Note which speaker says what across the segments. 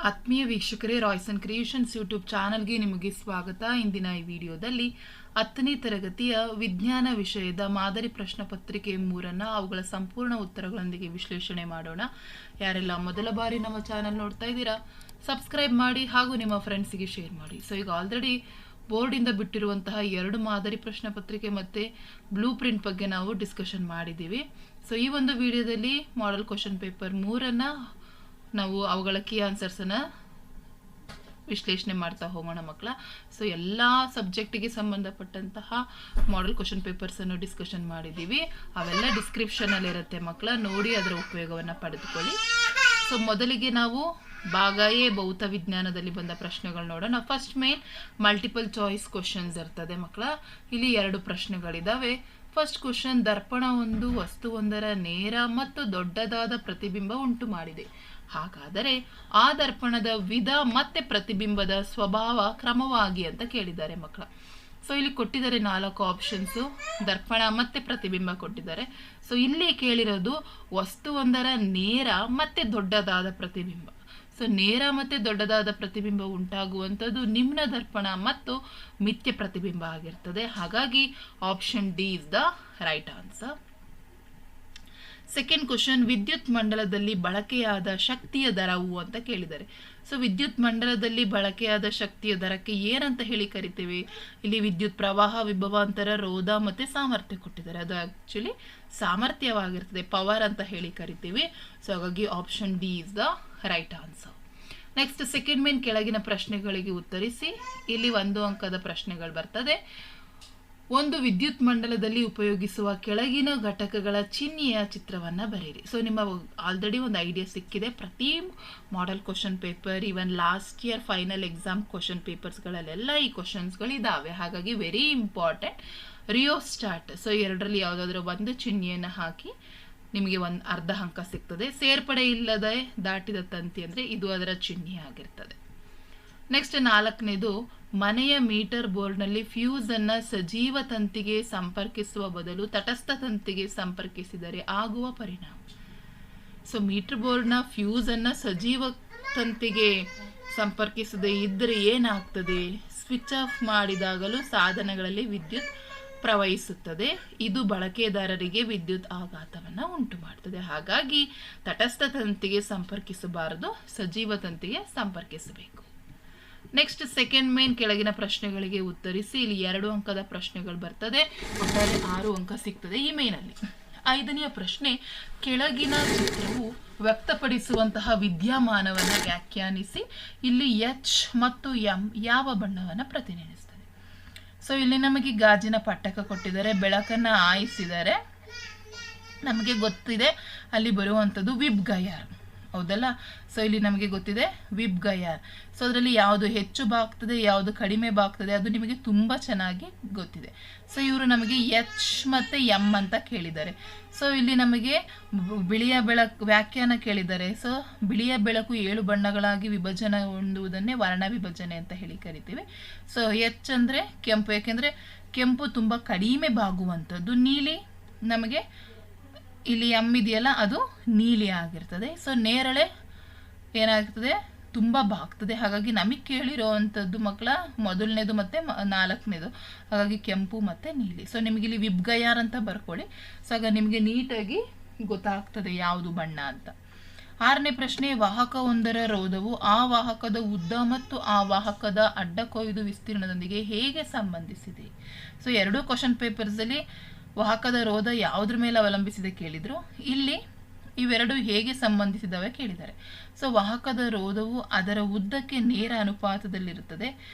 Speaker 1: ಆತ್ಮೀಯ ವೀಕ್ಷಕರೇ, Royce and creations YouTube ಚಾನಲ್ಗೆ ನಿಮಗೆ ಸ್ವಾಗತ. ಇಂದಿನ ಈ ವಿಡಿಯೋದಲ್ಲಿ 10ನೇ ತರಗತಿಯ ವಿಜ್ಞಾನ ವಿಷಯದ ಮಾದರಿ ಪ್ರಶ್ನೆ ಪತ್ರಿಕೆ 3 ಅವುಗಳ ಸಂಪೂರ್ಣ ಉತ್ತರಗಳೊಂದಿಗೆ ವಿಶ್ಲೇಷಣೆ ಮಾಡೋಣ. ಯಾರೆಲ್ಲ ಮೊದಲ ಬಾರಿ ನಮ್ಮ ಚಾನಲ್ ನೋಡ್ತಾ ಇದ್ದೀರಾ, ಸಬ್ಸ್ಕ್ರೈಬ್ ಮಾಡಿ ಹಾಗೂ ನಿಮ್ಮ ಫ್ರೆಂಡ್ಸಿಗೆ ಶೇರ್ ಮಾಡಿ. ಸೊ ಈಗ ಆಲ್ರೆಡಿ ಬೋರ್ಡಿಂದ ಬಿಟ್ಟಿರುವಂತಹ 2 ಮಾದರಿ ಪ್ರಶ್ನೆ ಪತ್ರಿಕೆ ಮತ್ತು ಬ್ಲೂ ಪ್ರಿಂಟ್ ಬಗ್ಗೆ ನಾವು ಡಿಸ್ಕಷನ್ ಮಾಡಿದ್ದೀವಿ. ಸೊ ಈ ಒಂದು ವಿಡಿಯೋದಲ್ಲಿ ಮಾಡೆಲ್ ಕ್ವಶನ್ ಪೇಪರ್ 3 ನಾವು ಅವುಗಳ ಕೀ ಆನ್ಸರ್ಸನ್ನು ವಿಶ್ಲೇಷಣೆ ಮಾಡ್ತಾ ಹೋಗೋಣ ಮಕ್ಕಳ. ಸೊ ಎಲ್ಲ ಸಬ್ಜೆಕ್ಟಿಗೆ ಸಂಬಂಧಪಟ್ಟಂತಹ ಮಾಡೆಲ್ ಕ್ವಶನ್ ಪೇಪರ್ಸನ್ನು ಡಿಸ್ಕಷನ್ ಮಾಡಿದ್ದೀವಿ. ಅವೆಲ್ಲ ಡಿಸ್ಕ್ರಿಪ್ಷನಲ್ಲಿ ಇರುತ್ತೆ ಮಕ್ಕಳ, ನೋಡಿ ಅದರ ಉಪಯೋಗವನ್ನು ಪಡೆದುಕೊಳ್ಳಿ. ಸೊ ಮೊದಲಿಗೆ ನಾವು ಭಾಗ ಎ ಭೌತ ವಿಜ್ಞಾನದಲ್ಲಿ ಬಂದ ಪ್ರಶ್ನೆಗಳು ನೋಡೋಣ. First main multiple choice questions ಇರ್ತದೆ ಮಕ್ಕಳ. ಇಲ್ಲಿ 2 ಪ್ರಶ್ನೆಗಳಿದ್ದಾವೆ. ಫಸ್ಟ್ ಕ್ವಶನ್, ದರ್ಪಣ ಒಂದು ವಸ್ತುವೊಂದರ ನೇರ ಮತ್ತು ದೊಡ್ಡದಾದ ಪ್ರತಿಬಿಂಬ ಉಂಟು ಮಾಡಿದೆ. ಹಾಗಾದರೆ ಆ ದರ್ಪಣದ ವಿಧ ಮತ್ತೆ ಪ್ರತಿಬಿಂಬದ ಸ್ವಭಾವ ಕ್ರಮವಾಗಿ ಅಂತ ಕೇಳಿದ್ದಾರೆ ಮಕ್ಕಳ. ಸೊ ಇಲ್ಲಿ ಕೊಟ್ಟಿದ್ದಾರೆ 4 ಆಪ್ಷನ್ಸು, ದರ್ಪಣ ಮತ್ತೆ ಪ್ರತಿಬಿಂಬ ಕೊಟ್ಟಿದ್ದಾರೆ. ಸೊ ಇಲ್ಲಿ ಕೇಳಿರೋದು ವಸ್ತುವೊಂದರ ನೇರ ಮತ್ತೆ ದೊಡ್ಡದಾದ ಪ್ರತಿಬಿಂಬ. ಸೊ ನೇರ ಮತ್ತೆ ದೊಡ್ಡದಾದ ಪ್ರತಿಬಿಂಬ ಉಂಟಾಗುವಂಥದ್ದು ನಿಮ್ನ ದರ್ಪಣ ಮತ್ತು ಮಿಥ್ಯ ಪ್ರತಿಬಿಂಬ ಆಗಿರ್ತದೆ. ಹಾಗಾಗಿ option D is the right answer. Second question, ವಿದ್ಯುತ್ ಮಂಡಲದಲ್ಲಿ ಬಳಕೆಯಾದ ಶಕ್ತಿಯ ದರವು ಅಂತ ಕೇಳಿದ್ದಾರೆ. ಸೊ ವಿದ್ಯುತ್ ಮಂಡಲದಲ್ಲಿ ಬಳಕೆಯಾದ ಶಕ್ತಿಯ ದರಕ್ಕೆ ಏನಂತ ಹೇಳಿ ಕರಿತೀವಿ? ಇಲ್ಲಿ ವಿದ್ಯುತ್ ಪ್ರವಾಹ, ವಿಭವಾಂತರ, ರೋಧ ಮತ್ತು ಸಾಮರ್ಥ್ಯ ಕೊಟ್ಟಿದ್ದಾರೆ. ಅದು ಆ್ಯಕ್ಚುಲಿ ಸಾಮರ್ಥ್ಯವಾಗಿರ್ತದೆ, ಪವರ್ ಅಂತ ಹೇಳಿ ಕರಿತೀವಿ. ಸೊ ಹಾಗಾಗಿ option D is the right answer. Next second main ಕೆಳಗಿನ ಪ್ರಶ್ನೆಗಳಿಗೆ ಉತ್ತರಿಸಿ. ಇಲ್ಲಿ 1 ಅಂಕದ ಪ್ರಶ್ನೆಗಳು ಬರ್ತದೆ. ಒಂದು ವಿದ್ಯುತ್ ಮಂಡಲದಲ್ಲಿ ಉಪಯೋಗಿಸುವ ಕೆಳಗಿನ ಘಟಕಗಳ ಚಿಹ್ನೆಯ ಚಿತ್ರವನ್ನು ಬರೆಯಿರಿ. ಸೊ ನಿಮ್ಮ ಆಲ್ರೆಡಿ ಒಂದು ಐಡಿಯಾ ಸಿಕ್ಕಿದೆ. ಪ್ರತಿ model question paper, even last year final exam question ಪೇಪರ್ಸ್ಗಳಲ್ಲೆಲ್ಲ ಈ ಕ್ವಶನ್ಸ್ಗಳಿದ್ದಾವೆ. ಹಾಗಾಗಿ ವೆರಿ ಇಂಪಾರ್ಟೆಂಟ್. ರಿಯೋಸ್ಟಾಟ್, ಸೊ 2ರಲ್ಲಿ ಯಾವುದಾದ್ರೂ ಒಂದು ಚಿಹ್ನೆಯನ್ನು ಹಾಕಿ ನಿಮಗೆ ಅರ್ಧ ಅಂಕ ಸಿಗ್ತದೆ. ಸೇರ್ಪಡೆ ಇಲ್ಲದೆ ದಾಟಿದ ತಂತಿ ಅಂದರೆ ಇದು ಅದರ ಚಿಹ್ನೆ ಆಗಿರ್ತದೆ. ನೆಕ್ಸ್ಟ್ 4ನೇದು, ಮನೆಯ ಮೀಟರ್ ಬೋರ್ಡ್ನಲ್ಲಿ ಫ್ಯೂಸ್ ಅನ್ನು ಸಜೀವ ತಂತಿಗೆ ಸಂಪರ್ಕಿಸುವ ಬದಲು ತಟಸ್ಥ ತಂತಿಗೆ ಸಂಪರ್ಕಿಸಿದರೆ ಆಗುವ ಪರಿಣಾಮ. ಸೊ ಮೀಟರ್ ಬೋರ್ಡ್ನ ಫ್ಯೂಸ್ ಅನ್ನು ಸಜೀವ ತಂತಿಗೆ ಸಂಪರ್ಕಿಸದೆ ಇದ್ದರೆ ಏನಾಗ್ತದೆ? ಸ್ವಿಚ್ ಆಫ್ ಮಾಡಿದಾಗಲೂ ಸಾಧನಗಳಲ್ಲಿ ವಿದ್ಯುತ್ ಪ್ರವಹಿಸುತ್ತದೆ. ಇದು ಬಳಕೆದಾರರಿಗೆ ವಿದ್ಯುತ್ ಆಘಾತವನ್ನು ಉಂಟು ಮಾಡ್ತದೆ. ಹಾಗಾಗಿ ತಟಸ್ಥ ತಂತಿಗೆ ಸಂಪರ್ಕಿಸಬಾರದು, ಸಜೀವ ತಂತಿಗೆ ಸಂಪರ್ಕಿಸಬೇಕು. ನೆಕ್ಸ್ಟ್ ಸೆಕೆಂಡ್ ಮೇನ್ ಕೆಳಗಿನ ಪ್ರಶ್ನೆಗಳಿಗೆ ಉತ್ತರಿಸಿ. ಇಲ್ಲಿ 2 ಅಂಕದ ಪ್ರಶ್ನೆಗಳು ಬರ್ತದೆ. ಒಟ್ಟಾರೆ 6 ಅಂಕ ಸಿಗ್ತದೆ ಈ ಮೇನಲ್ಲಿ. 5ನೆಯ ಪ್ರಶ್ನೆ, ಕೆಳಗಿನ ಚಿತ್ರವು ವ್ಯಕ್ತಪಡಿಸುವಂತಹ ವಿದ್ಯಮಾನವನ್ನು ವ್ಯಾಖ್ಯಾನಿಸಿ. ಇಲ್ಲಿ ಎಚ್ ಮತ್ತು ಎಂ ಯಾವ ಬಣ್ಣವನ್ನು ಪ್ರತಿನಿಧಿಸ್ತದೆ? ಸೊ ಇಲ್ಲಿ ನಮಗೆ ಗಾಜಿನ ಪಟ್ಟಕ ಕೊಟ್ಟಿದ್ದಾರೆ, ಬೆಳಕನ್ನು ಆಯಿಸಿದ್ದಾರೆ. ನಮಗೆ ಗೊತ್ತಿದೆ ಅಲ್ಲಿ ಬರುವಂಥದ್ದು ವಿಬ್ ಗಯಾರ್, ಹೌದಲ್ಲ? ಸೊ ಇಲ್ಲಿ ನಮಗೆ ಗೊತ್ತಿದೆ ವಿಬ್ ಗಯಾರ್. ಸೊ ಅದರಲ್ಲಿ ಯಾವುದು ಹೆಚ್ಚು ಬಾಗ್ತದೆ, ಯಾವುದು ಕಡಿಮೆ ಬಾಗ್ತದೆ ಅದು ನಿಮಗೆ ತುಂಬ ಚೆನ್ನಾಗಿ ಗೊತ್ತಿದೆ. ಸೊ ಇವರು ನಮಗೆ ಎಚ್ ಮತ್ತು ಎಂ ಅಂತ ಕೇಳಿದ್ದಾರೆ. ಸೊ ಇಲ್ಲಿ ನಮಗೆ ಬಿಳಿಯ ಬೆಳಕು ವ್ಯಾಖ್ಯಾನ ಕೇಳಿದ್ದಾರೆ. ಸೊ ಬಿಳಿಯ ಬೆಳಕು 7 ಬಣ್ಣಗಳಾಗಿ ವಿಭಜನೆ ಹೊಂದುವುದನ್ನೇ ವರ್ಣ ವಿಭಜನೆ ಅಂತ ಹೇಳಿ ಕರಿತೀವಿ. ಸೊ ಎಚ್ ಅಂದರೆ ಕೆಂಪು, ಯಾಕೆಂದರೆ ಕೆಂಪು ತುಂಬ ಕಡಿಮೆ ಬಾಗುವಂಥದ್ದು. ನೀಲಿ ನಮಗೆ ಇಲ್ಲಿ ಎಂ ಇದೆಯಲ್ಲ ಅದು ನೀಲಿ ಆಗಿರ್ತದೆ. ಸೊ ನೇರಳೆ ಏನಾಗ್ತದೆ? ತುಂಬ ಬಾಗ್ತದೆ. ಹಾಗಾಗಿ ನಮಗೆ ಕೇಳಿರೋ ಅಂಥದ್ದು ಮಕ್ಕಳ 1ನೇದು ಮತ್ತು 4ನೇದು. ಹಾಗಾಗಿ ಕೆಂಪು ಮತ್ತು ನೀಲಿ. ಸೊ ನಿಮಗೆ ಇಲ್ಲಿ ವಿಬ್ ಗಯಾರ್ ಅಂತ ಬರ್ಕೊಳ್ಳಿ. ಸೊ ಆಗ ನಿಮಗೆ ನೀಟಾಗಿ ಗೊತ್ತಾಗ್ತದೆ ಯಾವುದು ಬಣ್ಣ ಅಂತ. 6ನೇ ಪ್ರಶ್ನೆ, ವಾಹಕವೊಂದರ ರೋಧವು ಆ ವಾಹಕದ ಉದ್ದ ಮತ್ತು ಆ ವಾಹಕದ ಅಡ್ಡ ಕೊಯ್ದು ವಿಸ್ತೀರ್ಣದೊಂದಿಗೆ ಹೇಗೆ ಸಂಬಂಧಿಸಿದೆ? ಸೊ 2 ಕ್ವಶನ್ ಪೇಪರ್ಸಲ್ಲಿ ವಾಹಕದ ರೋಧ ಯಾವುದ್ರ ಮೇಲೆ ಅವಲಂಬಿಸಿದೆ ಕೇಳಿದ್ರು. ಇಲ್ಲಿ ಇವೆರಡು ಹೇಗೆ ಸಂಬಂಧಿಸಿದವೆ ಕೇಳಿದ್ದಾರೆ. ಸೊ ವಾಹಕದ ರೋಧವು ಅದರ ಉದ್ದಕ್ಕೆ ನೇರ ಅನುಪಾತದಲ್ಲಿರುತ್ತದೆ.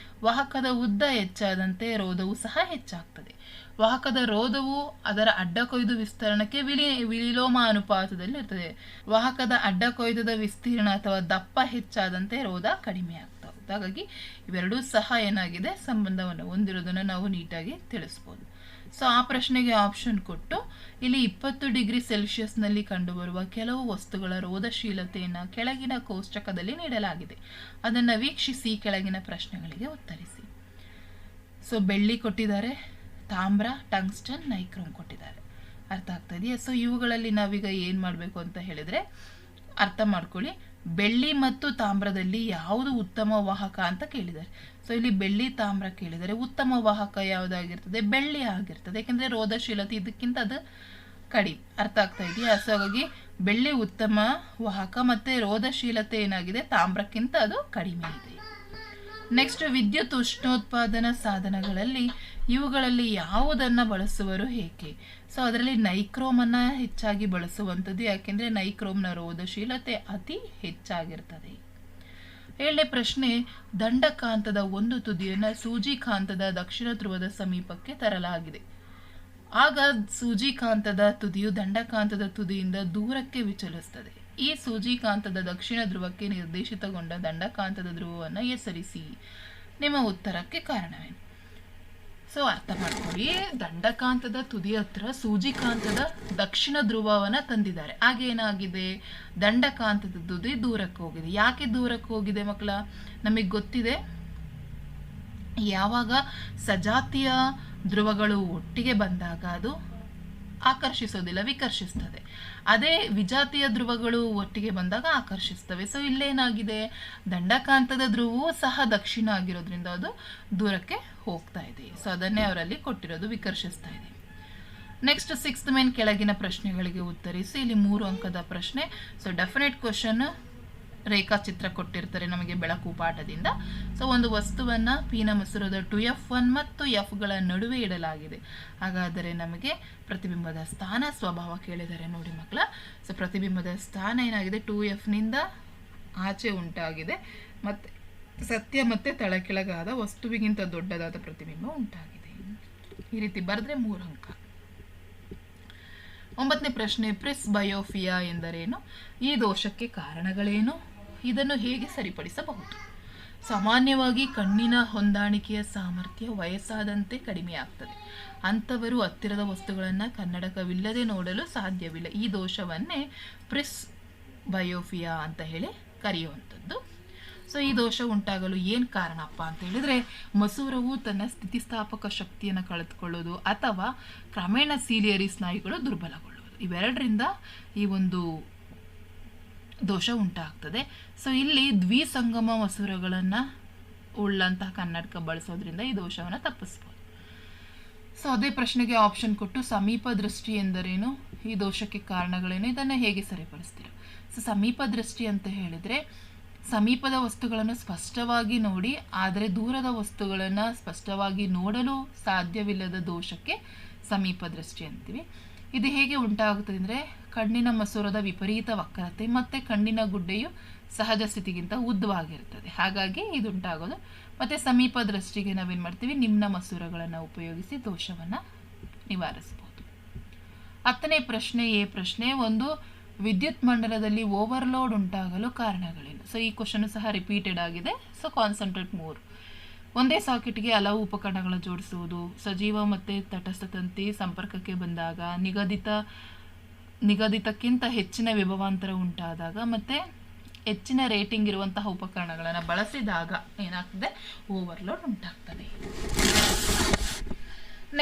Speaker 1: ವಾಹಕದ ಉದ್ದ ಹೆಚ್ಚಾದಂತೆ ರೋಧವು ಸಹ ಹೆಚ್ಚಾಗ್ತದೆ. ವಾಹಕದ ರೋಧವು ಅದರ ಅಡ್ಡ ಕೊಯ್ದು ವಿಸ್ತರಣಕ್ಕೆ ವಿಲೋಮ ಅನುಪಾತದಲ್ಲಿ ಇರ್ತದೆ. ವಾಹಕದ ಅಡ್ಡ ಕೊಯ್ದದ ವಿಸ್ತೀರ್ಣ ಅಥವಾ ದಪ್ಪ ಹೆಚ್ಚಾದಂತೆ ರೋಧ ಕಡಿಮೆ ಆಗ್ತಾ ಹೋಗುತ್ತೆ. ಹಾಗಾಗಿ ಇವೆರಡೂ ಸಹ ಏನಾಗಿದೆ, ಸಂಬಂಧವನ್ನು ಹೊಂದಿರೋದನ್ನು ನಾವು ನೀಟಾಗಿ ತಿಳಿಸ್ಬೋದು. ಸೊ ಆ ಪ್ರಶ್ನೆಗೆ ಆಪ್ಷನ್ ಕೊಟ್ಟು ಇಲ್ಲಿ 20 ಡಿಗ್ರಿ ಸೆಲ್ಸಿಯಸ್ನಲ್ಲಿ ಕಂಡುಬರುವ ಕೆಲವು ವಸ್ತುಗಳ ರೋಧಶೀಲತೆಯನ್ನು ಕೆಳಗಿನ ಕೋಷ್ಟಕದಲ್ಲಿ ನೀಡಲಾಗಿದೆ. ಅದನ್ನು ವೀಕ್ಷಿಸಿ ಕೆಳಗಿನ ಪ್ರಶ್ನೆಗಳಿಗೆ ಉತ್ತರಿಸಿ. ಸೊ ಬೆಳ್ಳಿ ಕೊಟ್ಟಿದ್ದಾರೆ, ತಾಮ್ರ, ಟಂಗ್ಸ್ಟನ್, ನೈಕ್ರೋಮ್ ಕೊಟ್ಟಿದ್ದಾರೆ. ಅರ್ಥ ಆಗ್ತಾ ಇದೆಯಾ? ಸೊ ಇವುಗಳಲ್ಲಿ ನಾವೀಗ ಏನು ಮಾಡಬೇಕು ಅಂತ ಹೇಳಿದರೆ ಅರ್ಥ ಮಾಡ್ಕೊಳ್ಳಿ. ಬೆಳ್ಳಿ ಮತ್ತು ತಾಮ್ರದಲ್ಲಿ ಯಾವುದು ಉತ್ತಮ ವಾಹಕ ಅಂತ ಕೇಳಿದ್ದಾರೆ. ಸೊ ಇಲ್ಲಿ ಬೆಳ್ಳಿ ತಾಮ್ರ ಕೇಳಿದರೆ ಉತ್ತಮ ವಾಹಕ ಯಾವುದಾಗಿರ್ತದೆ? ಬೆಳ್ಳಿ ಆಗಿರ್ತದೆ. ಯಾಕೆಂದರೆ ರೋಧಶೀಲತೆ ಇದಕ್ಕಿಂತ ಅದು ಕಡಿಮೆ. ಅರ್ಥ ಆಗ್ತಾ ಇದೆಯಾ? ಸೊ ಹಾಗಾಗಿ ಬೆಳ್ಳಿ ಉತ್ತಮ ವಾಹಕ ಮತ್ತು ರೋಧಶೀಲತೆ ಏನಾಗಿದೆ? ತಾಮ್ರಕ್ಕಿಂತ ಅದು ಕಡಿಮೆ ಇದೆ. ನೆಕ್ಸ್ಟ್, ವಿದ್ಯುತ್ ಉಷ್ಣೋತ್ಪಾದನಾ ಸಾಧನಗಳಲ್ಲಿ ಇವುಗಳಲ್ಲಿ ಯಾವುದನ್ನು ಬಳಸುವರು ಏಕೆ? ಸೊ ಅದರಲ್ಲಿ ನೈಕ್ರೋಮನ್ನು ಹೆಚ್ಚಾಗಿ ಬಳಸುವಂಥದ್ದು. ಯಾಕೆಂದರೆ ನೈಕ್ರೋಮ್ನ ರೋಧಶೀಲತೆ ಅತಿ ಹೆಚ್ಚಾಗಿರ್ತದೆ. 7ನೇ ಪ್ರಶ್ನೆ, ದಂಡಕಾಂತದ ಒಂದು ತುದಿಯನ್ನು ಸೂಜಿಕಾಂತದ ದಕ್ಷಿಣ ಧ್ರುವದ ಸಮೀಪಕ್ಕೆ ತರಲಾಗಿದೆ. ಆಗ ಸೂಜಿಕಾಂತದ ತುದಿಯು ದಂಡಕಾಂತದ ತುದಿಯಿಂದ ದೂರಕ್ಕೆ ವಿಚಲಿಸುತ್ತದೆ. ಈ ಸೂಜಿಕಾಂತದ ದಕ್ಷಿಣ ಧ್ರುವಕ್ಕೆ ನಿರ್ದೇಶಿತಗೊಂಡ ದಂಡಕಾಂತದ ಧ್ರುವವನ್ನು ಹೆಸರಿಸಿ. ನಿಮ್ಮ ಉತ್ತರಕ್ಕೆ ಕಾರಣವೇನು? ಸೊ ಅರ್ಥ ಮಾಡ್ಕೊಳ್ಳಿ, ದಂಡಕಾಂತದ ತುದಿ ಹತ್ರ ಸೂಜಿಕಾಂತದ ದಕ್ಷಿಣ ಧ್ರುವವನ್ನು ತಂದಿದ್ದಾರೆ. ಆಗೇನಾಗಿದೆ? ದಂಡಕಾಂತದ ತುದಿ ದೂರಕ್ಕೆ ಹೋಗಿದೆ. ಯಾಕೆ ದೂರಕ್ಕೆ ಹೋಗಿದೆ ಮಕ್ಕಳ? ನಮಗೆ ಗೊತ್ತಿದೆ, ಯಾವಾಗ ಸಜಾತಿಯ ಧ್ರುವಗಳು ಒಟ್ಟಿಗೆ ಬಂದಾಗ ಅದು ಆಕರ್ಷಿಸೋದಿಲ್ಲ, ವಿಕರ್ಷಿಸ್ತದೆ. ಅದೇ ವಿಜಾತಿಯ ಧ್ರುವಗಳು ಒಟ್ಟಿಗೆ ಬಂದಾಗ ಆಕರ್ಷಿಸ್ತವೆ. ಸೊ ಇಲ್ಲೇನಾಗಿದೆ? ದಂಡಕಾಂತದ ಧ್ರುವವು ಸಹ ದಕ್ಷಿಣ ಆಗಿರೋದ್ರಿಂದ ಅದು ದೂರಕ್ಕೆ ಹೋಗ್ತಾ ಇದೆ. ಸೊ ಅದನ್ನೇ ಅವರಲ್ಲಿ ಕೊಟ್ಟಿರೋದು, ವಿಕರ್ಷಿಸ್ತಾ ಇದೆ. ನೆಕ್ಸ್ಟ್ 6th ಮೇನ್ ಕೆಳಗಿನ ಪ್ರಶ್ನೆಗಳಿಗೆ ಉತ್ತರಿಸಿ. ಇಲ್ಲಿ 3 ಅಂಕದ ಪ್ರಶ್ನೆ. ಸೊ ಡೆಫಿನೆಟ್ ಕ್ವಶನ್, ರೇಖಾಚಿತ್ರ ಕೊಟ್ಟಿರ್ತಾರೆ ನಮಗೆ ಬೆಳಕು ಪಾಠದಿಂದ. ಸೊ ಒಂದು ವಸ್ತುವನ್ನು ಪಿನ ಮಸೂರದ 2F1 ಮತ್ತು Fಗಳ ನಡುವೆ ಇಡಲಾಗಿದೆ. ಹಾಗಾದರೆ ನಮಗೆ ಪ್ರತಿಬಿಂಬದ ಸ್ಥಾನ, ಸ್ವಭಾವ ಕೇಳಿದ್ದಾರೆ. ನೋಡಿ ಮಕ್ಕಳ, ಸೊ ಪ್ರತಿಬಿಂಬದ ಸ್ಥಾನ ಏನಾಗಿದೆ? 2Fನಿಂದ ಆಚೆ ಉಂಟಾಗಿದೆ ಮತ್ತು ಸತ್ಯ ಮತ್ತು ತಳಕೆಳಗಾದ ವಸ್ತುವಿಗಿಂತ ದೊಡ್ಡದಾದ ಪ್ರತಿಬಿಂಬ ಉಂಟಾಗಿದೆ. ಈ ರೀತಿ ಬರೆದ್ರೆ 3 ಅಂಕ. 9ನೇ ಪ್ರಶ್ನೆ, ಪ್ರಿಸ್ ಬಯೋಫಿಯಾ ಎಂದರೇನು? ಈ ದೋಷಕ್ಕೆ ಕಾರಣಗಳೇನು? ಇದನ್ನು ಹೇಗೆ ಸರಿಪಡಿಸಬಹುದು? ಸಾಮಾನ್ಯವಾಗಿ ಕಣ್ಣಿನ ಹೊಂದಾಣಿಕೆಯ ಸಾಮರ್ಥ್ಯ ವಯಸ್ಸಾದಂತೆ ಕಡಿಮೆಯಾಗ್ತದೆ. ಅಂಥವರು ಹತ್ತಿರದ ವಸ್ತುಗಳನ್ನು ಕನ್ನಡಕವಿಲ್ಲದೆ ನೋಡಲು ಸಾಧ್ಯವಿಲ್ಲ. ಈ ದೋಷವನ್ನೇ ಪ್ರಿಸ್ ಬಯೋಫಿಯಾ ಅಂತ ಹೇಳಿ ಕರೆಯುವಂಥದ್ದು. ಸೊ ಈ ದೋಷ ಉಂಟಾಗಲು ಏನು ಕಾರಣಪ್ಪ ಅಂತ ಹೇಳಿದರೆ, ಮಸೂರವು ತನ್ನ ಸ್ಥಿತಿಸ್ಥಾಪಕ ಶಕ್ತಿಯನ್ನು ಕಳೆದುಕೊಳ್ಳೋದು ಅಥವಾ ಕ್ರಮೇಣ ಸೀಲಿಯರಿ ಸ್ನಾಯುಗಳು ದುರ್ಬಲಗೊಳ್ಳುವುದು. ಇವೆರಡರಿಂದ ಈ ಒಂದು ದೋಷ ಉಂಟಾಗ್ತದೆ. ಸೊ ಇಲ್ಲಿ ದ್ವಿಸಂಗಮ ಮಸೂರಗಳನ್ನು ಉಳ್ಳಂತಹ ಕನ್ನಡಕ ಬಳಸೋದ್ರಿಂದ ಈ ದೋಷವನ್ನು ತಪ್ಪಿಸ್ಬೋದು. ಸೊ ಅದೇ ಪ್ರಶ್ನೆಗೆ ಆಪ್ಷನ್ ಕೊಟ್ಟು ಸಮೀಪ ದೃಷ್ಟಿ ಎಂದರೇನು? ಈ ದೋಷಕ್ಕೆ ಕಾರಣಗಳೇನು? ಇದನ್ನು ಹೇಗೆ ಸರಿಪಡಿಸ್ತೀರ? ಸೊ ಸಮೀಪ ದೃಷ್ಟಿ ಅಂತ ಹೇಳಿದರೆ, ಸಮೀಪದ ವಸ್ತುಗಳನ್ನು ಸ್ಪಷ್ಟವಾಗಿ ನೋಡಿ ಆದರೆ ದೂರದ ವಸ್ತುಗಳನ್ನು ಸ್ಪಷ್ಟವಾಗಿ ನೋಡಲು ಸಾಧ್ಯವಿಲ್ಲದ ದೋಷಕ್ಕೆ ಸಮೀಪ ದೃಷ್ಟಿ ಅಂತೀವಿ. ಇದು ಹೇಗೆ ಉಂಟಾಗುತ್ತದೆ ಅಂದರೆ, ಕಣ್ಣಿನ ಮಸೂರದ ವಿಪರೀತ ವಕ್ರತೆ ಮತ್ತು ಕಣ್ಣಿನ ಗುಡ್ಡೆಯು ಸಹಜ ಸ್ಥಿತಿಗಿಂತ ಉದ್ದವಾಗಿರ್ತದೆ. ಹಾಗಾಗಿ ಇದು ಉಂಟಾಗೋದು. ಮತ್ತು ಸಮೀಪ ದೃಷ್ಟಿಗೆ ನಾವೇನು ಮಾಡ್ತೀವಿ? ನಿಮ್ನ ಮಸೂರಗಳನ್ನು ಉಪಯೋಗಿಸಿ ದೋಷವನ್ನು ನಿವಾರಿಸಬಹುದು. 10ನೇ ಪ್ರಶ್ನೆ, ಎ ಪ್ರಶ್ನೆ, ಒಂದು ವಿದ್ಯುತ್ ಮಂಡಲದಲ್ಲಿ ಓವರ್ಲೋಡ್ ಉಂಟಾಗಲು ಕಾರಣಗಳೇನು? ಸೊ ಈ ಕ್ವಶನ್ ಸಹ ರಿಪೀಟೆಡ್ ಆಗಿದೆ. So concentrate 3. ಒಂದೇ ಸಾಕೆಟ್ಗೆ ಹಲವು ಉಪಕರಣಗಳ ಜೋಡಿಸುವುದು, ಸಜೀವ ಮತ್ತು ತಟಸ್ಥ ತಂತಿ ಸಂಪರ್ಕಕ್ಕೆ ಬಂದಾಗ, ನಿಗದಿತಕ್ಕಿಂತ ಹೆಚ್ಚಿನ ವಿಭವಾಂತರ ಉಂಟಾದಾಗ, ಮತ್ತು ಹೆಚ್ಚಿನ ರೇಟಿಂಗ್ ಇರುವಂತಹ ಉಪಕರಣಗಳನ್ನು ಬಳಸಿದಾಗ ಏನಾಗ್ತದೆ? ಓವರ್ಲೋಡ್ ಉಂಟಾಗ್ತದೆ.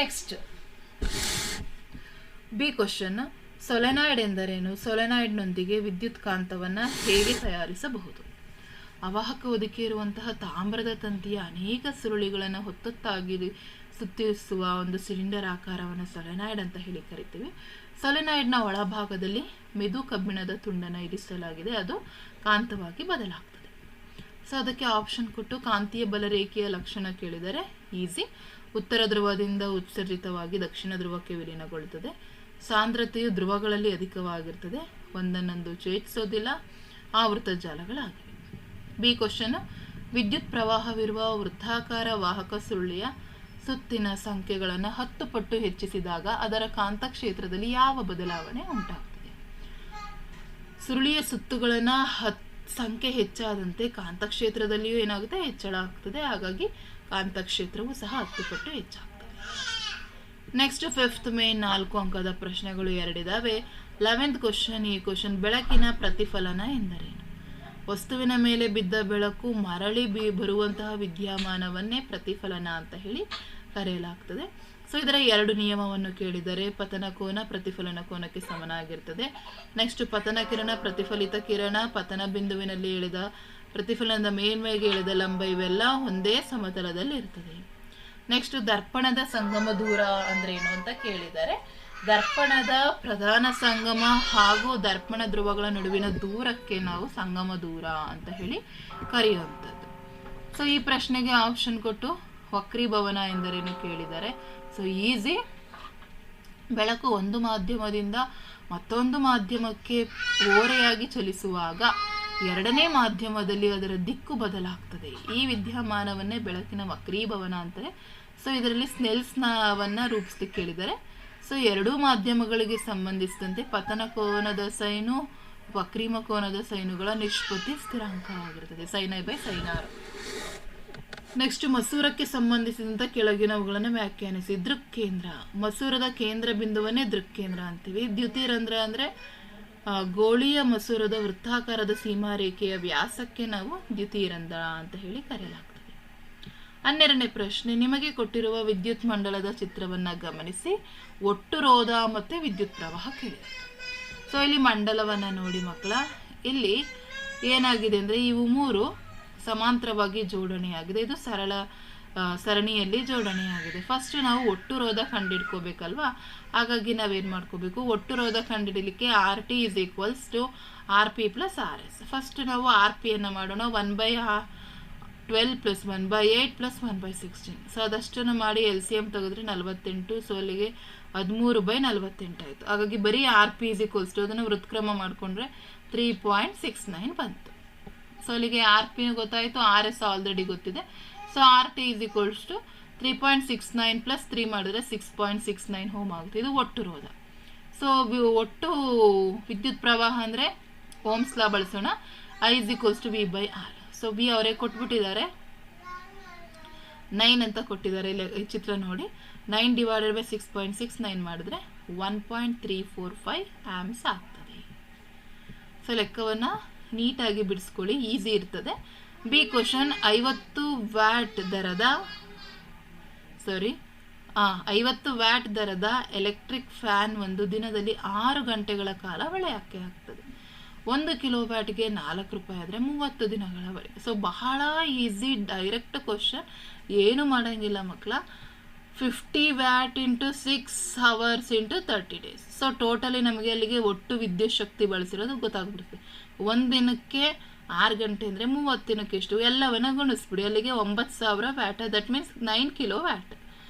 Speaker 1: ನೆಕ್ಸ್ಟ್ ಬಿ ಕ್ವಶನ್, ಸೊಲೆನಾಯ್ಡ್ ಎಂದರೇನು? ಸೊಲೆನಾಯ್ಡ್ನೊಂದಿಗೆ ವಿದ್ಯುತ್ ಕಾಂತವನ್ನು ಹೇಗೆ ತಯಾರಿಸಬಹುದು? ಅವಾಹಕ ಹೊದಿಕೆ ಇರುವಂತಹ ತಾಮ್ರದ ತಂತಿಯ ಅನೇಕ ಸುರುಳಿಗಳನ್ನು ಹೊತ್ತೊತ್ತಾಗಿ ಸುತ್ತಿಸುವ ಒಂದು ಸಿಲಿಂಡರ್ ಆಕಾರವನ್ನು ಸೊಲೆನಾಯ್ಡ್ ಅಂತ ಹೇಳಿ ಕರಿತೀವಿ. ಸೊಲೆನಾಯ್ಡ್ನ ಒಳಭಾಗದಲ್ಲಿ ಮೆದು ಕಬ್ಬಿಣದ ತುಂಡನ್ನು ಇರಿಸಲಾಗಿದೆ. ಅದು ಕಾಂತವಾಗಿ ಬದಲಾಗ್ತದೆ. ಸೊ ಅದಕ್ಕೆ ಆಪ್ಷನ್ ಕೊಟ್ಟು ಕಾಂತೀಯ ಬಲರೇಖೆಯ ಲಕ್ಷಣ ಕೇಳಿದರೆ ಈಸಿ. ಉತ್ತರ ಧ್ರುವದಿಂದ ಉತ್ಸರ್ಜಿತವಾಗಿ ದಕ್ಷಿಣ ಧ್ರುವಕ್ಕೆ ವಿಲೀನಗೊಳ್ಳುತ್ತದೆ. ಸಾಂದ್ರತೆಯು ಧ್ರುವಗಳಲ್ಲಿ ಅಧಿಕವಾಗಿರ್ತದೆ. ಒಂದನ್ನೊಂದು ಛೇದಿಸೋದಿಲ್ಲ. ಆವೃತ ಜಾಲಗಳಾಗಿವೆ. ಬಿ ಕ್ವಶನ್, ವಿದ್ಯುತ್ ಪ್ರವಾಹವಿರುವ ವೃತ್ತಾಕಾರ ವಾಹಕ ಸುರುಳಿಯ ಸುತ್ತಿನ ಸಂಖ್ಯೆಗಳನ್ನು 10 ಪಟ್ಟು ಹೆಚ್ಚಿಸಿದಾಗ ಅದರ ಕಾಂತಕ್ಷೇತ್ರದಲ್ಲಿ ಯಾವ ಬದಲಾವಣೆ ಉಂಟಾಗ್ತದೆ? ಸುರುಳಿಯ ಸುತ್ತುಗಳನ್ನು ಸಂಖ್ಯೆ ಹೆಚ್ಚಾದಂತೆ ಕಾಂತಕ್ಷೇತ್ರದಲ್ಲಿಯೂ ಏನಾಗುತ್ತೆ? ಹೆಚ್ಚಳ ಆಗ್ತದೆ. ಹಾಗಾಗಿ ಕಾಂತಕ್ಷೇತ್ರವು ಸಹ 10 ಪಟ್ಟು ಹೆಚ್ಚಾಗ್ತದೆ. ನೆಕ್ಸ್ಟ್ 5th ಮೇನ್ 4 ಅಂಕದ ಪ್ರಶ್ನೆಗಳು 2 ಇದಾವೆ. 11th ಕ್ವಶನ್, ಈ ಕ್ವಶನ್, ಬೆಳಕಿನ ಪ್ರತಿಫಲನ ಎಂದರೇನು? ವಸ್ತುವಿನ ಮೇಲೆ ಬಿದ್ದ ಬೆಳಕು ಮರಳಿ ಬರುವಂತಹ ವಿದ್ಯಮಾನವನ್ನೇ ಪ್ರತಿಫಲನ ಅಂತ ಹೇಳಿ ಕರೆಯಲಾಗ್ತದೆ. ಸೊ ಇದರ 2 ನಿಯಮವನ್ನು ಕೇಳಿದರೆ ಪತನ ಕೋನ ಪ್ರತಿಫಲನ ಕೋನಕ್ಕೆ ಸಮನಾಗಿರ್ತದೆ. ನೆಕ್ಸ್ಟ್ ಪತನ ಕಿರಣ, ಪ್ರತಿಫಲಿತ ಕಿರಣ, ಪತನ ಬಿಂದುವಿನಲ್ಲಿ ಎಳೆದ ಪ್ರತಿಫಲನದ ಮೇಲ್ಮೈಗೆ ಎಳೆದ ಲಂಬ ಇವೆಲ್ಲ ಒಂದೇ ಸಮತಲದಲ್ಲಿ ಇರ್ತದೆ. ನೆಕ್ಸ್ಟ್ ದರ್ಪಣದ ಸಂಗಮ ದೂರ ಅಂದ್ರೆ ಏನು ಅಂತ ಕೇಳಿದರೆ, ದರ್ಪಣದ ಪ್ರಧಾನ ಸಂಗಮ ಹಾಗೂ ದರ್ಪಣ ಧ್ರುವಗಳ ನಡುವಿನ ದೂರಕ್ಕೆ ನಾವು ಸಂಗಮ ದೂರ ಅಂತ ಹೇಳಿ ಕರೆಯುವಂಥದ್ದು. ಸೊ ಈ ಪ್ರಶ್ನೆಗೆ ಆಪ್ಷನ್ ಕೊಟ್ಟು ವಕ್ರೀಭವನ ಎಂದರೇನು ಕೇಳಿದ್ದಾರೆ. So easy. ಬೆಳಕು ಒಂದು ಮಾಧ್ಯಮದಿಂದ ಮತ್ತೊಂದು ಮಾಧ್ಯಮಕ್ಕೆ ಓರೆಯಾಗಿ ಚಲಿಸುವಾಗ ಎರಡನೇ ಮಾಧ್ಯಮದಲ್ಲಿ ಅದರ ದಿಕ್ಕು ಬದಲಾಗ್ತದೆ. ಈ ವಿದ್ಯಮಾನವನ್ನೇ ಬೆಳಕಿನ ವಕ್ರೀಭವನ ಅಂತಾರೆ. ಸೊ ಇದರಲ್ಲಿ ಸ್ನೆಲ್ಸ್ನವನ್ನ ರೂಪಿಸ್ಲಿಕ್ಕೆ ಕೇಳಿದ್ದಾರೆ. ಸೊ ಎರಡೂ ಮಾಧ್ಯಮಗಳಿಗೆ ಸಂಬಂಧಿಸಿದಂತೆ ಪತನ ಕೋನದ ಸೈನು ವಕ್ರೀಮ ಕೋನದ ಸೈನುಗಳ ನಿಷ್ಪತ್ತಿ ಸ್ಥಿರಾಂಕವಾಗಿರುತ್ತದೆ, sin i by sin r. Next ಮಸೂರಕ್ಕೆ ಸಂಬಂಧಿಸಿದಂತೆ ಕೆಳಗಿನವುಗಳನ್ನು ವ್ಯಾಖ್ಯಾನಿಸಿ. ದೃಕ್ಕೇಂದ್ರ, ಮಸೂರದ ಕೇಂದ್ರ ಬಿಂದುವನ್ನೇ ದೃಕ್ಕೇಂದ್ರ ಅಂತೀವಿ. ದ್ಯುತಿರಂಧ್ರ ಅಂದ್ರೆ ಗೋಳೀಯ ಮಸೂರದ ವೃತ್ತಾಕಾರದ ಸೀಮಾರೇಖೆಯ ವ್ಯಾಸಕ್ಕೆ ನಾವು ದ್ಯುತಿರಂಧ್ರ ಅಂತ ಹೇಳಿ ಕರೆಯಲಾಗ್ತದೆ. 12ನೇ ಪ್ರಶ್ನೆ, ನಿಮಗೆ ಕೊಟ್ಟಿರುವ ವಿದ್ಯುತ್ ಮಂಡಲದ ಚಿತ್ರವನ್ನ ಗಮನಿಸಿ ಒಟ್ಟು ರೋಧ ಮತ್ತೆ ವಿದ್ಯುತ್ ಪ್ರವಾಹ ಕೇಳಿದೆ. ಸೊ ಇಲ್ಲಿ ಮಂಡಲವನ್ನ ನೋಡಿ ಮಕ್ಕಳ, ಇಲ್ಲಿ ಏನಾಗಿದೆ ಅಂದ್ರೆ ಇವು 3 ಸಮಾಂತರವಾಗಿ ಜೋಡಣೆಯಾಗಿದೆ. ಇದು ಸರಣಿಯಲ್ಲಿ ಜೋಡಣೆಯಾಗಿದೆ. ಫಸ್ಟ್ ನಾವು ಒಟ್ಟು ರೋಧ ಕಂಡಿಡ್ಕೋಬೇಕಲ್ವಾ, ಹಾಗಾಗಿ ನಾವೇನ್ ಮಾಡ್ಕೋಬೇಕು, ಒಟ್ಟು ರೋಧ ಕಂಡಿಡಲಿಕ್ಕೆ RT is equals to RP plus RS. First ನಾವು RP ಅನ್ನ ಮಾಡೋಣ. 1/12 plus 1/8 plus 1/16. ಸೊ ಅದಷ್ಟನ್ನು ಮಾಡಿ LCM ತೆಗೆದ್ರೆ 48. ಸೊ ಅಲ್ಲಿಗೆ 13/48 ಆಯ್ತು. ಹಾಗಾಗಿ ಬರೀ RP is equals to ಅದನ್ನು ವೃತ್ಕ್ರಮ ಮಾಡ್ಕೊಂಡ್ರೆ 3.69 ಬಂತು. ಸೊ ಅಲ್ಲಿಗೆ RP ಗೊತ್ತಾಯ್ತು, RS ಆಲ್ರೆಡಿ ಗೊತ್ತಿದೆ. So RT is equals to 3.69 plus 3 ಮಾಡಿದ್ರೆ 6.69 ಓಮ್ ಆಗುತ್ತೆ. ಇದು ಒಟ್ಟು ರೋಧ. ಸೊ ಒಟ್ಟು ವಿದ್ಯುತ್ ಪ್ರವಾಹ ಅಂದ್ರೆ ಓಮ್ಸ್ ಲಾ ಬಳಸೋಣ. I is equals to V by R. So V ಅವರೇ ಕೊಟ್ಬಿಟ್ಟಿದ್ದಾರೆ, 9 ಅಂತ ಕೊಟ್ಟಿದ್ದಾರೆ. ಇಲ್ಲಿ ಈ ಚಿತ್ರ ನೋಡಿ, 9 ಡಿವೈಡೆಡ್ ಬೈ 6.69 ಮಾಡಿದ್ರೆ 1.345 ಆಮ್ಸ್ ಆಗ್ತದೆ. ಸೊ ಲೆಕ್ಕವನ್ನ ನೀಟಾಗಿ ಬಿಡಿಸ್ಕೊಳ್ಳಿ, ಈಸಿ ಇರ್ತದೆ. ಬಿ ಕ್ವಶನ್, 50 ವ್ಯಾಟ್ ದರದ ಎಲೆಕ್ಟ್ರಿಕ್ ಫ್ಯಾನ್ ಒಂದು ದಿನದಲ್ಲಿ 6 ಗಂಟೆಗಳ ಕಾಲ ಹೊಳೆಯಾಕೆ ಆಗ್ತದೆ. 1 ಕಿಲೋ ವ್ಯಾಟ್ಗೆ 4 ರೂಪಾಯಿ ಆದರೆ 30 ದಿನಗಳವರೆಗೆ. ಸೊ ಬಹಳ ಈಸಿ ಡೈರೆಕ್ಟ್ ಕ್ವಶನ್, ಏನು ಮಾಡಂಗಿಲ್ಲ ಮಕ್ಕಳ. 50 watt into 6 hours into 30 days. So totally ನಮಗೆ ಅಲ್ಲಿಗೆ ಒಟ್ಟು ವಿದ್ಯುತ್ ಶಕ್ತಿ ಬಳಸಿರೋದು ಗೊತ್ತಾಗ್ಬಿಡುತ್ತೆ. 1 ದಿನಕ್ಕೆ 6 ಗಂಟೆ ಅಂದರೆ 30 ದಿನಕ್ಕೆ ಎಷ್ಟು, ಎಲ್ಲವನ್ನ ಗುಣಿಸ್ಬಿಡಿ. ಅಲ್ಲಿಗೆ 9000 watt. That means 9 kilo watt.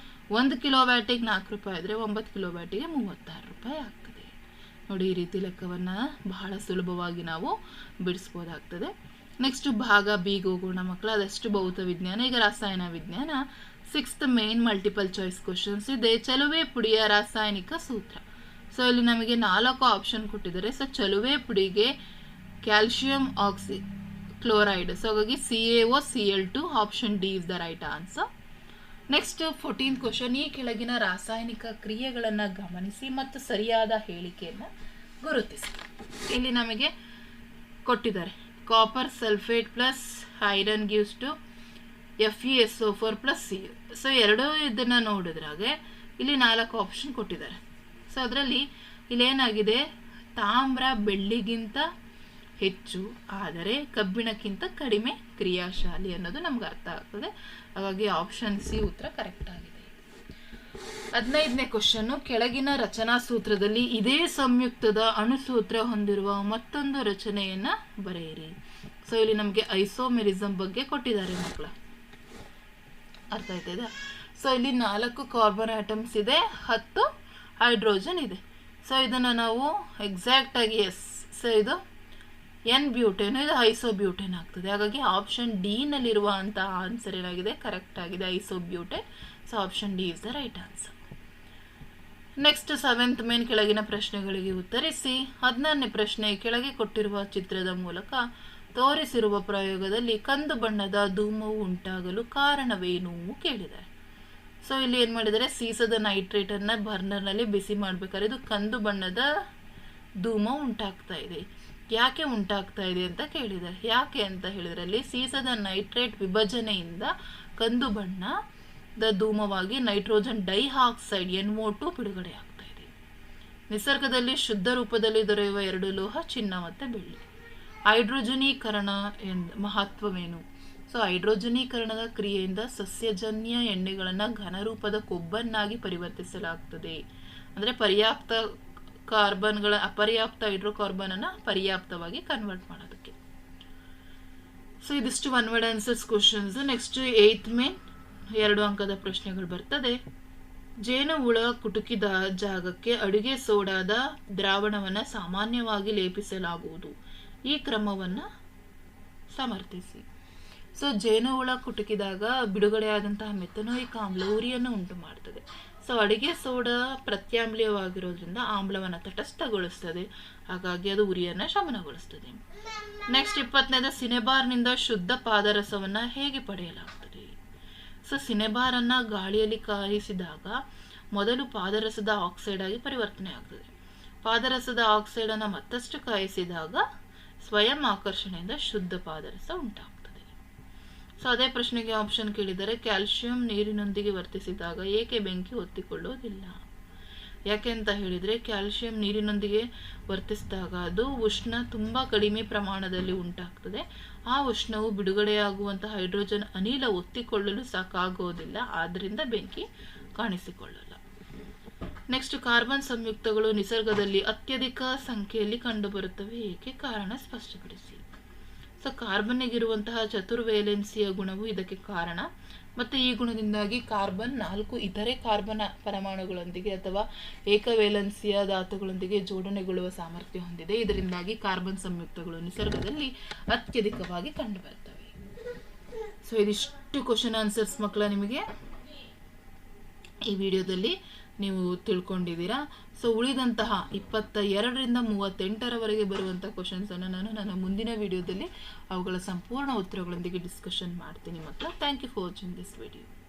Speaker 1: 1 kilo ವ್ಯಾಟಿಗೆ 4 ರೂಪಾಯಿ ಆದರೆ 9 ಕಿಲೋ ವ್ಯಾಟಿಗೆ 36 ರೂಪಾಯಿ ಆಗ್ತದೆ. ನೋಡಿ, ಈ ರೀತಿ ಲೆಕ್ಕವನ್ನ ಬಹಳ ಸುಲಭವಾಗಿ ನಾವು ಬಿಡಿಸ್ಬೋದಾಗ್ತದೆ. ನೆಕ್ಸ್ಟ್ ಭಾಗ ಬಿಗೆ ಹೋಗೋಣ ಮಕ್ಕಳ. ಅದಷ್ಟು ಭೌತ ವಿಜ್ಞಾನ. ಈಗ ರಾಸಾಯನ ವಿಜ್ಞಾನ. 6th main multiple choice questions ಇದೆ. ಚಲುವೆ ಪುಡಿಯ ರಾಸಾಯನಿಕ ಸೂತ್ರ. ಸೊ ಇಲ್ಲಿ ನಮಗೆ 4 ಆಪ್ಷನ್ ಕೊಟ್ಟಿದ್ದಾರೆ. ಸೊ ಚಲುವೆ ಪುಡಿಗೆ ಕ್ಯಾಲ್ಸಿಯಂ ಕ್ಲೋರೈಡ್. ಸೊ ಹಾಗಾಗಿ CaOCl2 option D is the right answer. Next 14th question, ಈ ಕೆಳಗಿನ ರಾಸಾಯನಿಕ ಕ್ರಿಯೆಗಳನ್ನು ಗಮನಿಸಿ ಮತ್ತು ಸರಿಯಾದ ಹೇಳಿಕೆಯನ್ನು ಗುರುತಿಸಿ. ಇಲ್ಲಿ ನಮಗೆ ಕೊಟ್ಟಿದ್ದಾರೆ copper sulphate plus iron gives to FeSO4 plus Cu. So ಎರಡೂ ಇದನ್ನ ನೋಡಿದ್ರಾಗೆ ಇಲ್ಲಿ 4 ಆಪ್ಷನ್ ಕೊಟ್ಟಿದ್ದಾರೆ. ಸೊ ಅದರಲ್ಲಿ ಇಲ್ಲೇನಾಗಿದೆ, ತಾಮ್ರ ಬೆಳ್ಳಿಗಿಂತ ಹೆಚ್ಚು ಆದರೆ ಕಬ್ಬಿಣಕ್ಕಿಂತ ಕಡಿಮೆ ಕ್ರಿಯಾಶಾಲಿ ಅನ್ನೋದು ನಮ್ಗೆ ಅರ್ಥ ಆಗ್ತದೆ. ಹಾಗಾಗಿ ಆಪ್ಷನ್ ಸಿ ಉತ್ತರ ಕರೆಕ್ಟ್ ಆಗಿದೆ. 15ನೇ ಕ್ವಶನ್, ಕೆಳಗಿನ ರಚನಾ ಸೂತ್ರದಲ್ಲಿ ಇದೇ ಸಂಯುಕ್ತದ ಅಣುಸೂತ್ರ ಹೊಂದಿರುವ ಮತ್ತೊಂದು ರಚನೆಯನ್ನ ಬರೆಯಿರಿ. ಸೊ ಇಲ್ಲಿ ನಮಗೆ ಐಸೋಮೆರಿಸಮ್ ಬಗ್ಗೆ ಕೊಟ್ಟಿದ್ದಾರೆ ಮಕ್ಕಳ, ಅರ್ಥ ಆಯ್ತದ. ಸೊ ಇಲ್ಲಿ 4 ಕಾರ್ಬನ್ ಆಟಮ್ಸ್ ಇದೆ, 10 ಹೈಡ್ರೋಜನ್ ಇದೆ. ಸೊ ಇದನ್ನ ನಾವು ಎಕ್ಸಾಕ್ಟ್ ಆಗಿ ಸೊ ಇದು N ಬ್ಯೂಟೇನ್, ಇದು ಐಸೋಬ್ಯೂಟೇನ್ ಆಗ್ತದೆ. ಹಾಗಾಗಿ ಆಪ್ಷನ್ ಡಿ ನಲ್ಲಿರುವಂತಹ ಆನ್ಸರ್ ಏನಾಗಿದೆ, ಕರೆಕ್ಟ್ ಆಗಿದೆ, isobutane. So option D is the right answer. Next 7th main ಕೆಳಗಿನ ಪ್ರಶ್ನೆಗಳಿಗೆ ಉತ್ತರಿಸಿ. 16ನೇ ಪ್ರಶ್ನೆ, ಕೆಳಗೆ ಕೊಟ್ಟಿರುವ ಚಿತ್ರದ ಮೂಲಕ ತೋರಿಸಿರುವ ಪ್ರಯೋಗದಲ್ಲಿ ಕಂದು ಬಣ್ಣದ ಧೂಮವು ಉಂಟಾಗಲು ಕಾರಣವೇನು ಕೇಳಿದ್ದಾರೆ. ಸೊ ಇಲ್ಲಿ ಏನು ಮಾಡಿದ್ದಾರೆ, ಸೀಸದ ನೈಟ್ರೇಟ್ ಅನ್ನ ಬರ್ನರ್ನಲ್ಲಿ ಬಿಸಿ ಮಾಡ್ಬೇಕಾದ್ರೆ ಇದು ಕಂದು ಬಣ್ಣದ ಧೂಮ ಉಂಟಾಗ್ತಾ ಇದೆ. ಯಾಕೆ ಉಂಟಾಗ್ತಾ ಇದೆ ಅಂತ ಕೇಳಿದ್ದಾರೆ. ಯಾಕೆ ಅಂತ ಹೇಳಿದ್ರೆ ಅಲ್ಲಿ ಸೀಸದ ನೈಟ್ರೇಟ್ ವಿಭಜನೆಯಿಂದ ಕಂದು ಬಣ್ಣ ಧೂಮವಾಗಿ ನೈಟ್ರೋಜನ್ ಡೈಆಕ್ಸೈಡ್ NO2 ಬಿಡುಗಡೆ ಆಗ್ತಾ ಇದೆ. ನಿಸರ್ಗದಲ್ಲಿ ಶುದ್ಧ ರೂಪದಲ್ಲಿ ದೊರೆಯುವ 2 ಲೋಹ ಚಿನ್ನ ಮತ್ತು ಬೆಳ್ಳಿ. ಹೈಡ್ರೋಜನೀಕರಣ ಮಹತ್ವವೇನು? ಸೊ ಹೈಡ್ರೋಜನೀಕರಣದ ಕ್ರಿಯೆಯಿಂದ ಸಸ್ಯಜನ್ಯ ಎಣ್ಣೆಗಳನ್ನು ಘನರೂಪದ ಕೊಬ್ಬನ್ನಾಗಿ ಪರಿವರ್ತಿಸಲಾಗ್ತದೆ. ಅಂದರೆ ಪರ್ಯಾಪ್ತ ಅಪರ್ಯಾಪ್ತ ಹೈಡ್ರೋಕಾರ್ಬನ್ ಅನ್ನ ಪರ್ಯಾಪ್ತವಾಗಿ ಕನ್ವರ್ಟ್ ಮಾಡೋದಕ್ಕೆ. ಸೊ ಇದಿಷ್ಟು one word answers questions. Next 8th main 2 ಅಂಕದ ಪ್ರಶ್ನೆಗಳು ಬರ್ತದೆ. ಜೇನು ಹುಳ ಕುಟುಕಿದ ಜಾಗಕ್ಕೆ ಅಡುಗೆ ಸೋಡಾದ ದ್ರಾವಣವನ್ನು ಸಾಮಾನ್ಯವಾಗಿ ಲೇಪಿಸಲಾಗುವುದು. ಈ ಕ್ರಮವನ್ನು ಸಮರ್ಥಿಸಿ. ಸೊ ಜೇನು ಹುಳ ಕುಟುಕಿದಾಗ ಬಿಡುಗಡೆಯಾದಂತಹ ಮೆಥನೋಯಿಕ್ ಆಮ್ಲ ಉರಿಯನ್ನು ಉಂಟು ಮಾಡ್ತದೆ. ಸೊ ಅಡಿಗೆ ಸೋಡಾ ಪ್ರತ್ಯಾಮ್ಲೀಯವಾಗಿರೋದ್ರಿಂದ ಆಮ್ಲವನ್ನು ತಟಸ್ಥಗೊಳಿಸ್ತದೆ, ಹಾಗಾಗಿ ಅದು ಉರಿಯನ್ನು ಶಮನಗೊಳಿಸ್ತದೆ. ನೆಕ್ಸ್ಟ್ 20ನೇದು ಸಿನೆಬಾರ್ನಿಂದ ಶುದ್ಧ ಪಾದರಸವನ್ನು ಹೇಗೆ ಪಡೆಯಲಾಗ್ತದೆ? ಸೊ ಸಿನೆಬಾರನ್ನು ಗಾಳಿಯಲ್ಲಿ ಕಾಯಿಸಿದಾಗ ಮೊದಲು ಪಾದರಸದ ಆಕ್ಸೈಡ್ ಆಗಿ ಪರಿವರ್ತನೆ ಆಗ್ತದೆ. ಪಾದರಸದ ಆಕ್ಸೈಡನ್ನು ಮತ್ತಷ್ಟು ಕಾಯಿಸಿದಾಗ ಸ್ವಯಂ ಆಕರ್ಷಣೆಯಿಂದ ಶುದ್ಧ ಪಾದರಸ ಉಂಟಾಗ್ತದೆ. ಸೊ ಅದೇ ಪ್ರಶ್ನೆಗೆ ಆಪ್ಷನ್ ಕೇಳಿದರೆ ಕ್ಯಾಲ್ಸಿಯಂ ನೀರಿನೊಂದಿಗೆ ವರ್ತಿಸಿದಾಗ ಏಕೆ ಬೆಂಕಿ ಹೊತ್ತಿಕೊಳ್ಳೋದಿಲ್ಲ? ಯಾಕೆ ಅಂತ ಹೇಳಿದರೆ ಕ್ಯಾಲ್ಸಿಯಂ ನೀರಿನೊಂದಿಗೆ ವರ್ತಿಸಿದಾಗ ಅದು ಉಷ್ಣ ತುಂಬ ಕಡಿಮೆ ಪ್ರಮಾಣದಲ್ಲಿ ಉಂಟಾಗ್ತದೆ. ಆ ಉಷ್ಣವು ಬಿಡುಗಡೆಯಾಗುವಂತಹ ಹೈಡ್ರೋಜನ್ ಅನಿಲ ಒತ್ತಿಕೊಳ್ಳಲು ಸಾಕಾಗೋದಿಲ್ಲ, ಆದ್ದರಿಂದ ಬೆಂಕಿ ಕಾಣಿಸಿಕೊಳ್ಳಲ್ಲ. ನೆಕ್ಸ್ಟ್ ಕಾರ್ಬನ್ ಸಂಯುಕ್ತಗಳು ನಿಸರ್ಗದಲ್ಲಿ ಅತ್ಯಧಿಕ ಸಂಖ್ಯೆಯಲ್ಲಿ ಕಂಡುಬರುತ್ತವೆ, ಏಕೆ? ಕಾರಣ ಸ್ಪಷ್ಟಪಡಿಸಿ. ಸೊ ಕಾರ್ಬನ್ನಿಗಿರುವಂತಹ ಚತುರ್ವೇಲೆನ್ಸಿಯ ಗುಣವು ಇದಕ್ಕೆ ಕಾರಣ. ಮತ್ತು ಈ ಗುಣದಿಂದಾಗಿ ಕಾರ್ಬನ್ 4 ಇತರೆ ಕಾರ್ಬನ್ ಪರಮಾಣುಗಳೊಂದಿಗೆ ಅಥವಾ ಏಕವೇಲೆನ್ಸಿಯ ಧಾತುಗಳೊಂದಿಗೆ ಜೋಡಣೆಗೊಳ್ಳುವ ಸಾಮರ್ಥ್ಯ ಹೊಂದಿದೆ. ಇದರಿಂದಾಗಿ ಕಾರ್ಬನ್ ಸಂಯುಕ್ತಗಳು ನಿಸರ್ಗದಲ್ಲಿ ಅತ್ಯಧಿಕವಾಗಿ ಕಂಡುಬರ್ತವೆ. ಸೊ ಇದಿಷ್ಟು ಕ್ವಶನ್ ಆನ್ಸರ್ಸ್ ಮಕ್ಕಳ ನಿಮಗೆ ಈ ವಿಡಿಯೋದಲ್ಲಿ ನೀವು ತಿಳ್ಕೊಂಡಿದ್ದೀರಾ. ಸೊ ಉಳಿದಂತಹ 22ರಿಂದ 38ರವರೆಗೆ ಬರುವಂಥ ಕ್ವಶನ್ಸನ್ನು ನಾನು ನನ್ನ ಮುಂದಿನ ವಿಡಿಯೋದಲ್ಲಿ ಅವುಗಳ ಸಂಪೂರ್ಣ ಉತ್ತರಗಳೊಂದಿಗೆ ಡಿಸ್ಕಷನ್ ಮಾಡ್ತೀನಿ ಮಕ್ಕಳ. Thank you for watching this video.